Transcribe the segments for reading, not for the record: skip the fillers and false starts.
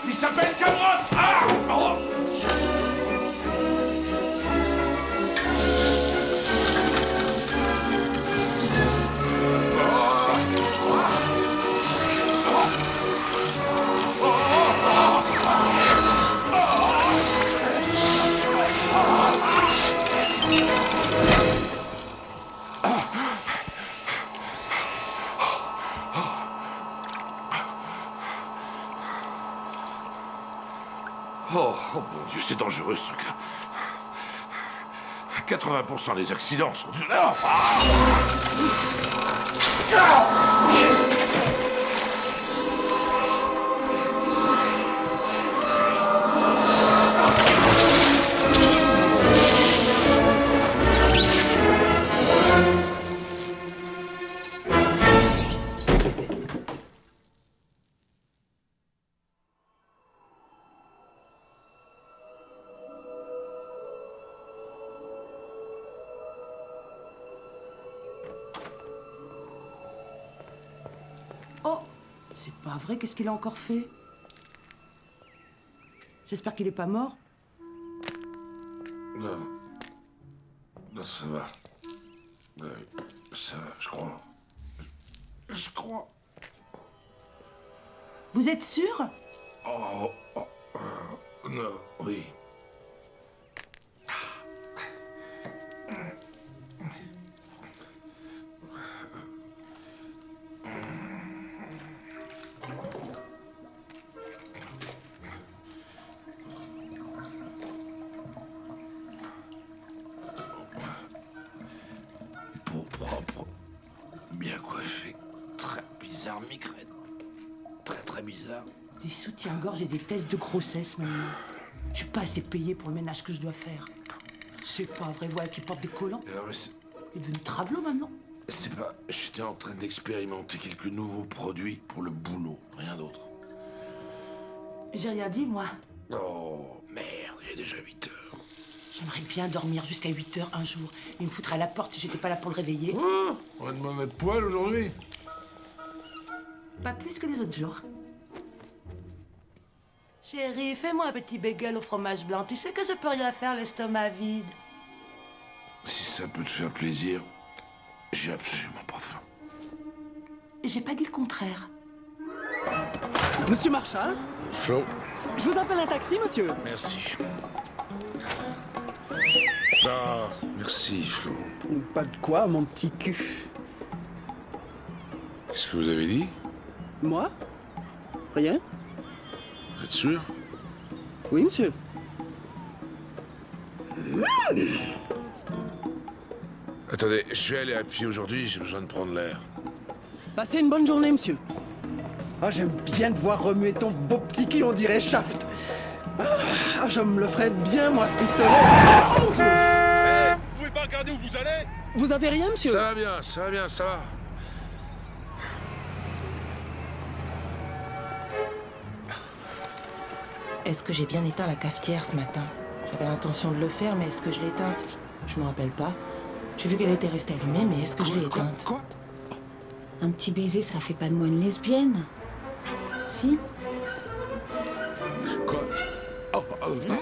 Il s'appelle Cameron. Ah oh. Oh mon Dieu, c'est dangereux ce truc-là. 80% des accidents sont... Ah Oh, c'est pas vrai, qu'est-ce qu'il a encore fait? J'espère qu'il est pas mort. Non. Non, ça va. Ça, je crois. Je crois. Vous êtes sûr? Non, oui. Peau propre, bien coiffé, très bizarre migraine. Très bizarre. Des soutiens-gorge et des tests de grossesse maintenant. Je suis pas assez payée pour le ménage que je dois faire. C'est pas vrai, voilà qui porte des collants. Non, mais c'est... Il est devenu travelot maintenant. C'est pas... J'étais en train d'expérimenter quelques nouveaux produits pour le boulot, rien d'autre. J'ai rien dit, moi. Oh, merde, il est déjà 8 heures. J'aimerais bien dormir jusqu'à 8 heures un jour. Il me foutrait à la porte si j'étais pas là pour le réveiller. Oh, on va demander de poil aujourd'hui. Pas plus que les autres jours. Chérie, fais-moi un petit bagel au fromage blanc. Tu sais que je peux rien faire l'estomac vide. Si ça peut te faire plaisir, j'ai absolument pas faim. J'ai pas dit le contraire. Monsieur Marshall, Flo. je vous appelle un taxi, monsieur. Merci. Ah, merci, Flo. Pas de quoi, mon petit cul. Qu'est-ce que vous avez dit? Moi? Rien? Vous êtes sûr? Oui, monsieur. Attendez, je vais aller à pied aujourd'hui, j'ai besoin de prendre l'air. Passez une bonne journée, monsieur. Ah, j'aime bien te voir remuer ton beau petit cul, on dirait Shaft. Ah, je me le ferais bien, moi, ce pistolet. Oh, mon Dieu. Hé, vous pouvez pas regarder où vous allez? Vous avez rien, monsieur? Ça va bien, ça va bien, ça va. Est-ce que j'ai bien éteint la cafetière ce matin? J'avais l'intention de le faire, mais est-ce que je l'ai éteinte? Je me rappelle pas. J'ai vu qu'elle était restée allumée, mais est-ce que je l'ai éteinte? Quoi? Un petit baiser, ça fait pas de moi une lesbienne. Si? Quoi? Oh, pardon.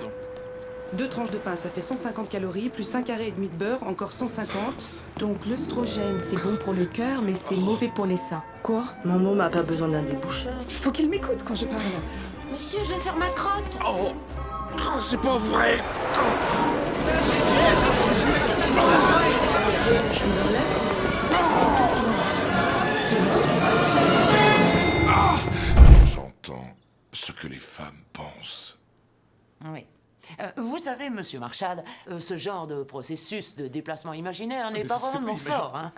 2 tranches de pain, ça fait 150 calories, plus 5 carrés et demi de beurre, encore 150. Donc l'œstrogène, c'est bon pour le cœur, mais c'est mauvais pour les seins. Quoi? Maman m'a pas besoin d'un déboucheur. Faut qu'il m'écoute quand je parle. Monsieur, je vais faire ma crotte. Oh, c'est pas vrai. J'entends ce que les femmes pensent. Oui. Vous savez, monsieur Marshall, ce genre de processus de déplacement imaginaire n'est pas vraiment de mon sort. Hein.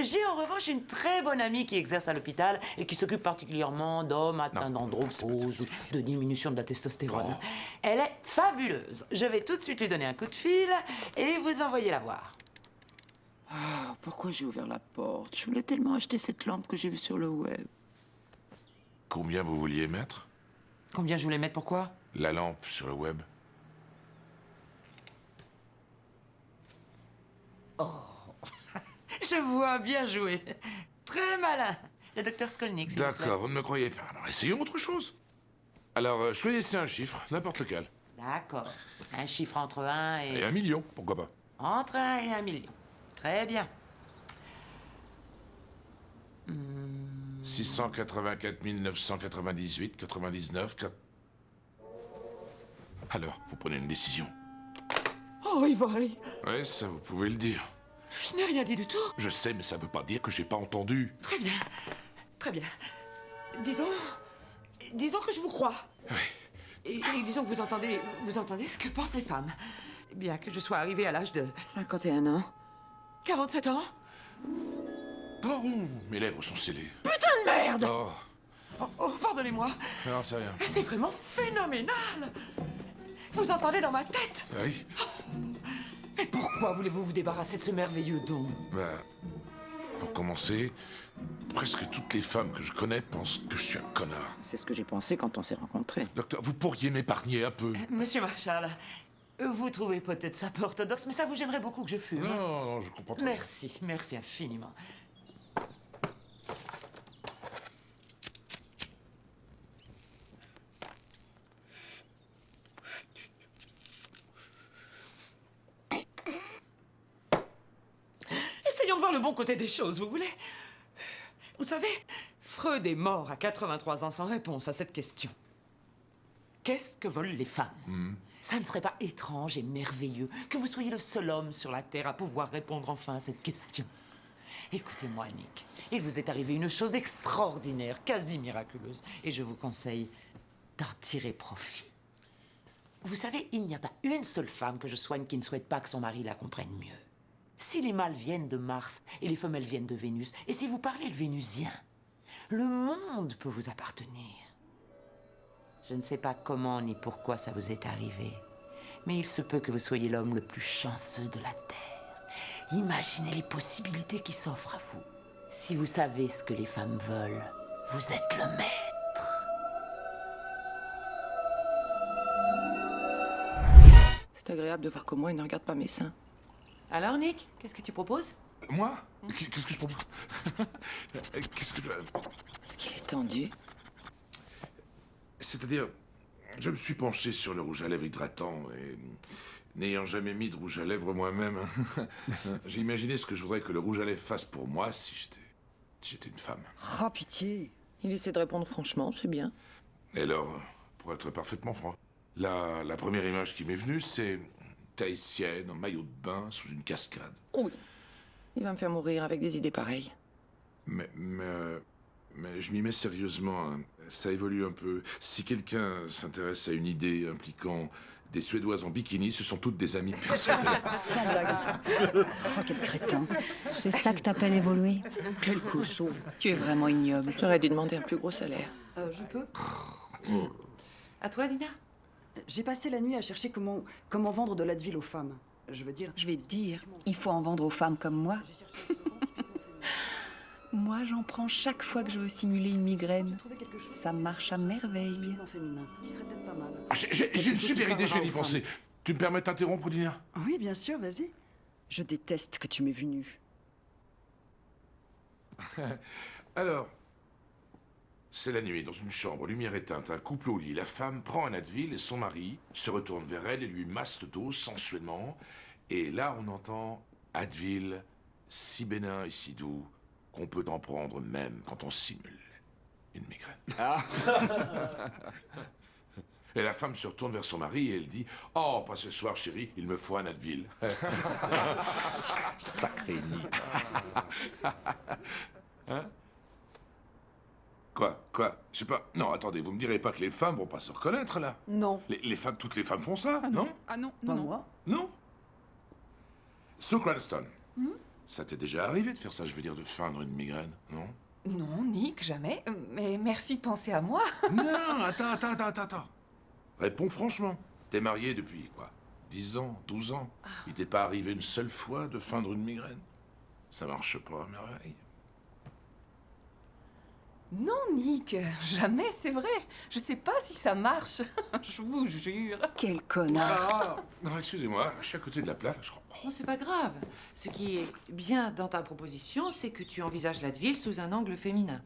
J'ai en revanche une très bonne amie qui exerce à l'hôpital et qui s'occupe particulièrement d'hommes atteints d'andropause ou de diminution de la testostérone. Non. Elle est fabuleuse. Je vais tout de suite lui donner un coup de fil et vous envoyer la voir. Ah, pourquoi j'ai ouvert la porte? Je voulais tellement acheter cette lampe que j'ai vue sur le web. Combien vous vouliez mettre? Combien je voulais mettre, pourquoi? La lampe sur le web. Je vois, bien joué. Très malin. Le docteur Skolnick, s'il vous plaît. D'accord, vous ne me croyez pas. Alors essayons autre chose. Alors, choisissez un chiffre, n'importe lequel. D'accord. Un chiffre entre 1 Et et... 1 million, pourquoi pas. Entre 1 et 1 million. Très bien. 684 998, 99... Alors, vous prenez une décision. Oh, Ivory, Ouais, ça, vous pouvez le dire. je n'ai rien dit du tout. Je sais, mais ça veut pas dire que j'ai pas entendu. Très bien, très bien. Disons que je vous crois. Oui. Et disons que vous entendez ce que pensent les femmes. Bien que je sois arrivée à l'âge de 51 ans. 47 ans. Oh, mes lèvres sont scellées. Putain de merde! Oh, Oh, pardonnez-moi. non, c'est rien. C'est vraiment phénoménal. Vous entendez dans ma tête? Oui. Mais pourquoi voulez-vous vous débarrasser de ce merveilleux don? Bah, pour commencer, presque toutes les femmes que je connais pensent que je suis un connard. C'est ce que j'ai pensé quand on s'est rencontrés. Docteur, vous pourriez m'épargner un peu. Monsieur Marshall, vous trouvez peut-être ça peu orthodoxe, mais ça vous gênerait beaucoup que je fume. Non, je comprends très bien. Merci infiniment. Essayons de voir le bon côté des choses, vous voulez? Vous savez, Freud est mort à 83 ans sans réponse à cette question. Qu'est-ce que veulent les femmes? Ça ne serait pas étrange et merveilleux que vous soyez le seul homme sur la Terre à pouvoir répondre enfin à cette question? Écoutez-moi, Nick. Il vous est arrivé une chose extraordinaire, quasi miraculeuse, et je vous conseille d'en tirer profit. Vous savez, il n'y a pas une seule femme que je soigne qui ne souhaite pas que son mari la comprenne mieux. Si les mâles viennent de Mars et les femelles viennent de Vénus, et si vous parlez le vénusien, le monde peut vous appartenir. Je ne sais pas comment ni pourquoi ça vous est arrivé, mais il se peut que vous soyez l'homme le plus chanceux de la Terre. Imaginez les possibilités qui s'offrent à vous. Si vous savez ce que les femmes veulent, vous êtes le maître. C'est agréable de voir comment il ne regarde pas mes seins. Alors, Nick, qu'est-ce que tu proposes? Moi? Qu'est-ce que je propose? Qu'est-ce que... Est-ce qu'il est tendu? C'est-à-dire, je me suis penché sur le rouge à lèvres hydratant et... N'ayant jamais mis de rouge à lèvres moi-même, j'ai imaginé ce que je voudrais que le rouge à lèvres fasse pour moi si j'étais une femme. Oh, pitié. Il essaie de répondre franchement, c'est bien. Et alors, pour être parfaitement franc, la première image qui m'est venue, c'est une Tahitienne en maillot de bain sous une cascade. Oui. Il va me faire mourir avec des idées pareilles. Mais je m'y mets sérieusement, hein. Ça évolue un peu. Si quelqu'un s'intéresse à une idée impliquant des Suédoises en bikini, ce sont toutes des amies personnelles. Sans blague. Oh, quel crétin. C'est ça que t'appelles évoluer? Quel cochon. Tu es vraiment ignoble. J'aurais dû demander un plus gros salaire. Je peux? À toi, Lina? J'ai passé la nuit à chercher comment vendre de l'Advil aux femmes. Je veux dire... Je vais te dire, il faut en vendre aux femmes comme moi. Moi, j'en prends chaque fois que je veux simuler une migraine. Ça marche à merveille. Féminin, qui serait peut-être pas mal. J'ai une super idée, je vais y penser. Tu me permets de t'interrompre, Lina? Oui, bien sûr, vas-y. Je déteste que tu m'aies vu nu. Alors, c'est la nuit, dans une chambre, lumière éteinte, un couple au lit. La femme prend un Advil et son mari se retourne vers elle et lui masse le dos sensuellement. Et là, on entend Advil, si bénin et si doux, qu'on peut en prendre même quand on simule une migraine. Et la femme se retourne vers son mari et elle dit « Oh, pas ce soir, chérie, il me faut un Advil. » Sacré nid. Hein? Quoi? Je sais pas. Non, attendez, vous me direz pas que les femmes vont pas se reconnaître, là? Non. Les femmes, toutes les femmes font ça, non? Ah non, Pas moi. Non? Sue Cranston. Ça t'est déjà arrivé de faire ça, je veux dire, de feindre une migraine, non? Non, Nick, jamais. Mais merci de penser à moi. Non, attends. Réponds franchement. T'es marié depuis, quoi, 10 ans, 12 ans? Il t'est pas arrivé une seule fois de feindre une migraine? Ça marche pas à merveille. Non, Nick, jamais, c'est vrai. Je sais pas si ça marche. Je vous jure. Quel connard. Ah, non, excusez-moi, je suis à côté de la plaque, je crois. Oh, c'est pas grave. Ce qui est bien dans ta proposition, c'est que tu envisages l'Advil sous un angle féminin.